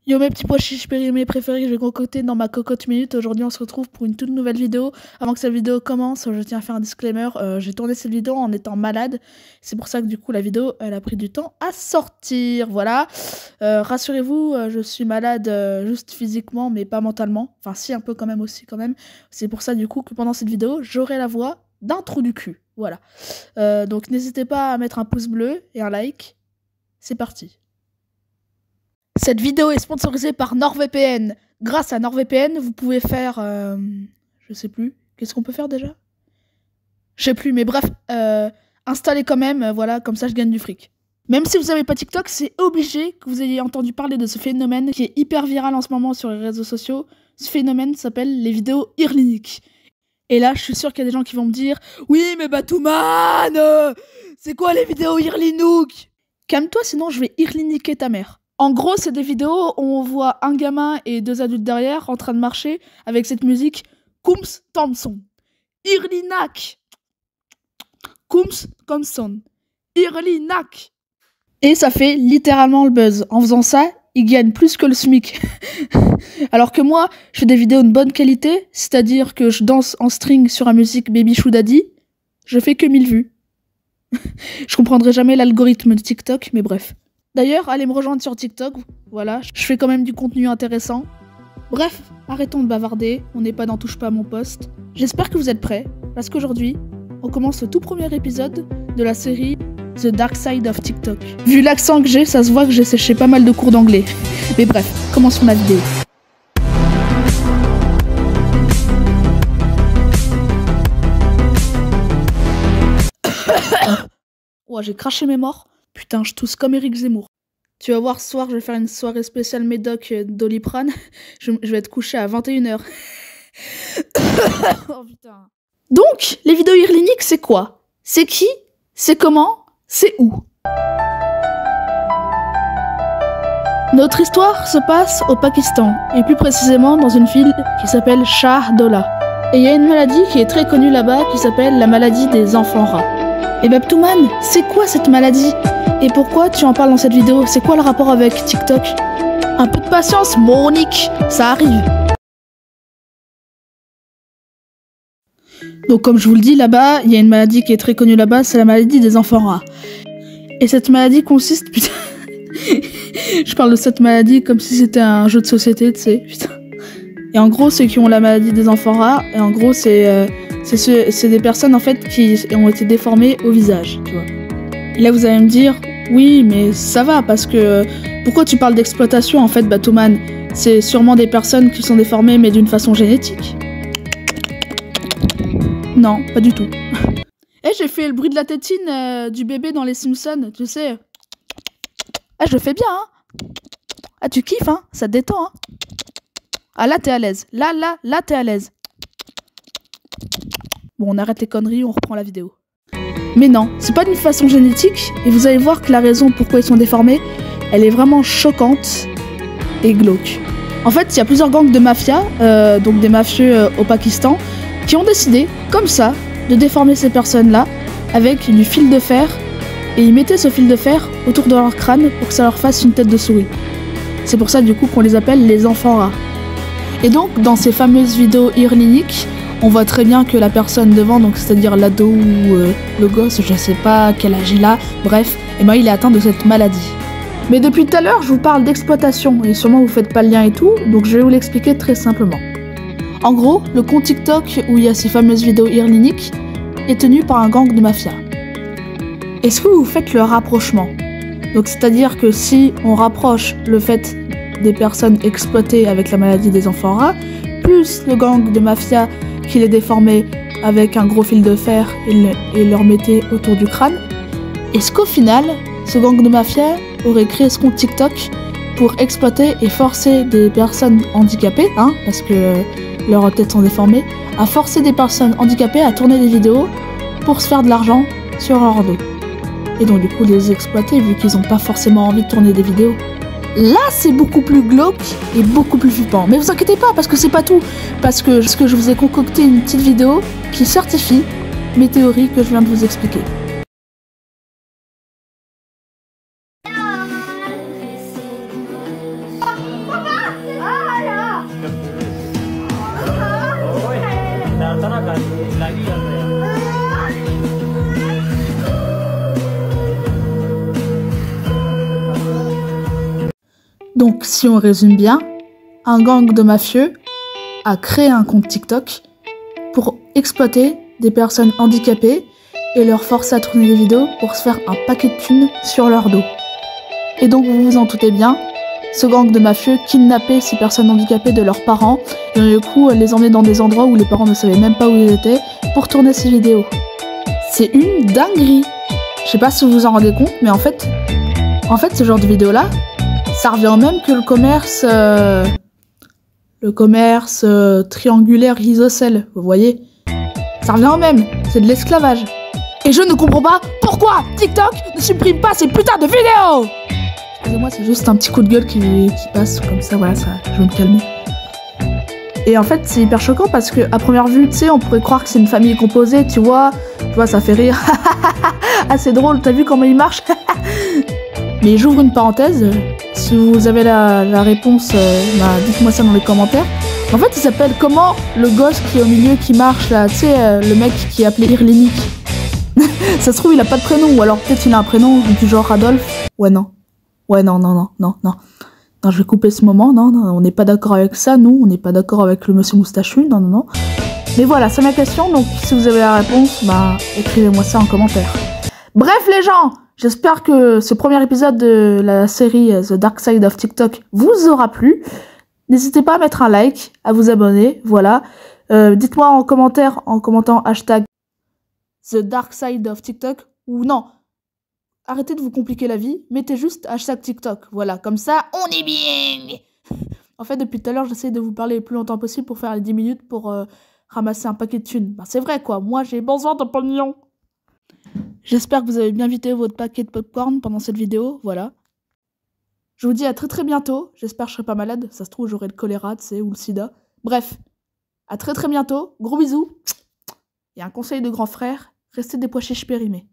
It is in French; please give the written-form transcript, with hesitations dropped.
Yo mes petits pois chiches périmés préférés que j'ai concoctés dans ma cocotte minute. Aujourd'hui on se retrouve pour une toute nouvelle vidéo. Avant que cette vidéo commence, je tiens à faire un disclaimer. J'ai tourné cette vidéo en étant malade. C'est pour ça que du coup la vidéo elle a pris du temps à sortir. Voilà. Rassurez-vous, je suis malade juste physiquement mais pas mentalement. Enfin si, un peu quand même aussi quand même. C'est pour ça du coup que pendant cette vidéo j'aurai la voix d'un trou du cul. Voilà. Donc n'hésitez pas à mettre un pouce bleu et un like. C'est parti. Cette vidéo est sponsorisée par NordVPN. Grâce à NordVPN, vous pouvez faire... je sais plus. Qu'est-ce qu'on peut faire déjà? Je sais plus, mais bref. Installez quand même, voilà, comme ça je gagne du fric. Même si vous n'avez pas TikTok, c'est obligé que vous ayez entendu parler de ce phénomène qui est hyper viral en ce moment sur les réseaux sociaux. Ce phénomène s'appelle les vidéos irliniques. Et là, je suis sûr qu'il y a des gens qui vont me dire « Oui, mais Batouman, c'est quoi les vidéos irlinouk ?» Calme-toi, sinon je vais irliniquer ta mère. En gros, c'est des vidéos où on voit un gamin et deux adultes derrière en train de marcher avec cette musique Kums Thompson. Irlinak. Kums Thompson. Irlinak. Et ça fait littéralement le buzz. En faisant ça, ils gagnent plus que le SMIC. Alors que moi, je fais des vidéos de bonne qualité, c'est-à-dire que je danse en string sur la musique Baby Chou Daddy, je fais que 1000 vues. Je comprendrai jamais l'algorithme de TikTok, mais bref. D'ailleurs, allez me rejoindre sur TikTok, voilà, je fais quand même du contenu intéressant. Bref, arrêtons de bavarder, on n'est pas dans Touche pas à mon poste. J'espère que vous êtes prêts, parce qu'aujourd'hui, on commence le tout premier épisode de la série The Dark Side of TikTok. Vu l'accent que j'ai, ça se voit que j'ai séché pas mal de cours d'anglais. Mais bref, commençons la vidéo. Oh, j'ai craché mes morts. Putain, je tousse comme Eric Zemmour. Tu vas voir, ce soir, je vais faire une soirée spéciale médoc Doliprane. Je vais être couché à 21h. Oh putain. Donc, les vidéos irliniques, c'est quoi? C'est qui? C'est comment? C'est où? Notre histoire se passe au Pakistan, et plus précisément dans une ville qui s'appelle Shahdola. Et il y a une maladie qui est très connue là-bas qui s'appelle la maladie des enfants rats. Et Batouman, c'est quoi cette maladie? Et pourquoi tu en parles dans cette vidéo? C'est quoi le rapport avec TikTok? Un peu de patience, Monique, ça arrive. Donc comme je vous le dis, là-bas, il y a une maladie qui est très connue là-bas, c'est la maladie des enfants rats. Et cette maladie consiste... Putain... Je parle de cette maladie comme si c'était un jeu de société, tu sais, putain. Et en gros, ceux qui ont la maladie des enfants rats, et en gros, c'est des personnes en fait qui ont été déformées au visage, tu vois. Et là, vous allez me dire, oui, mais ça va, parce que pourquoi tu parles d'exploitation en fait, Batouman? C'est sûrement des personnes qui sont déformées, mais d'une façon génétique. Non, pas du tout. Eh, j'ai fait le bruit de la tétine du bébé dans les Simpsons, tu sais. Ah, je le fais bien, hein. Ah, tu kiffes, hein. Ça te détend, hein. Ah, là, t'es à l'aise. Là, t'es à l'aise. Bon, on arrête les conneries, on reprend la vidéo. Mais non, c'est pas d'une façon génétique, et vous allez voir que la raison pourquoi ils sont déformés, elle est vraiment choquante et glauque. En fait, il y a plusieurs gangs de mafia, donc des mafieux au Pakistan, qui ont décidé, comme ça, de déformer ces personnes-là avec du fil de fer, et ils mettaient ce fil de fer autour de leur crâne pour que ça leur fasse une tête de souris. C'est pour ça du coup qu'on les appelle les enfants rats. Et donc, dans ces fameuses vidéos irliniques, on voit très bien que la personne devant, donc c'est-à-dire l'ado ou le gosse, je sais pas quel âge il a, bref, et ben il est atteint de cette maladie. Mais depuis tout à l'heure, je vous parle d'exploitation, et sûrement vous faites pas le lien et tout, donc je vais vous l'expliquer très simplement. En gros, le compte TikTok où il y a ces fameuses vidéos irliniques est tenu par un gang de mafia. Est-ce que vous faites le rapprochement? Donc c'est-à-dire que si on rapproche le fait des personnes exploitées avec la maladie des enfants rats, plus le gang de mafia qui les déformait avec un gros fil de fer et leur mettait autour du crâne, est-ce qu'au final, ce gang de mafia aurait créé ce compte TikTok pour exploiter et forcer des personnes handicapées, hein, parce que leurs têtes sont déformées, à forcer des personnes handicapées à tourner des vidéos pour se faire de l'argent sur leur dos. Et donc du coup les exploiter vu qu'ils n'ont pas forcément envie de tourner des vidéos. Là, c'est beaucoup plus glauque et beaucoup plus flippant. Mais vous inquiétez pas, parce que c'est pas tout. Parce que je vous ai concocté une petite vidéo qui certifie mes théories que je viens de vous expliquer. Donc, si on résume bien, un gang de mafieux a créé un compte TikTok pour exploiter des personnes handicapées et leur forcer à tourner des vidéos pour se faire un paquet de thunes sur leur dos. Et donc, vous vous en doutez bien, ce gang de mafieux kidnappait ces personnes handicapées de leurs parents et du coup les emmenait dans des endroits où les parents ne savaient même pas où ils étaient pour tourner ces vidéos. C'est une dinguerie. Je sais pas si vous vous en rendez compte, mais en fait ce genre de vidéo là, ça revient au même que le commerce triangulaire isocèle, vous voyez. Ça revient au même, c'est de l'esclavage. Et je ne comprends pas pourquoi TikTok ne supprime pas ces putains de vidéos. Excusez-moi, c'est juste un petit coup de gueule qui passe comme ça, voilà, ça, je vais me calmer. Et en fait, c'est hyper choquant parce que à première vue, tu sais, on pourrait croire que c'est une famille composée, tu vois, ça fait rire. Ah, c'est drôle, t'as vu comment il marche? Mais j'ouvre une parenthèse, si vous avez la réponse, dites-moi ça dans les commentaires. En fait, il s'appelle comment le gosse qui est au milieu qui marche là, tu sais, le mec qui est appelé Irlénique. Ça se trouve, il a pas de prénom, ou alors peut-être il a un prénom du genre Adolphe. Ouais, non. Ouais, non, je vais couper ce moment, non, on n'est pas d'accord avec ça, nous, on n'est pas d'accord avec le monsieur moustachu, non. Mais voilà, c'est ma question, donc si vous avez la réponse, écrivez-moi ça en commentaire. Bref, les gens, j'espère que ce premier épisode de la série The Dark Side of TikTok vous aura plu. N'hésitez pas à mettre un like, à vous abonner, voilà. Dites-moi en commentaire, en commentant hashtag The Dark Side of TikTok, ou non. Arrêtez de vous compliquer la vie, mettez juste hashtag TikTok, voilà, comme ça, on est bien. En fait, depuis tout à l'heure, j'essaie de vous parler le plus longtemps possible pour faire les 10 minutes pour ramasser un paquet de thunes. C'est vrai, quoi, moi, j'ai besoin de pognon. J'espère que vous avez bien vidé votre paquet de popcorn pendant cette vidéo, voilà. Je vous dis à très bientôt, j'espère que je serai pas malade, ça se trouve, j'aurai le choléra, tu sais, ou le sida. Bref, à très bientôt, gros bisous. Et un conseil de grand frère, restez des pois chiches périmés.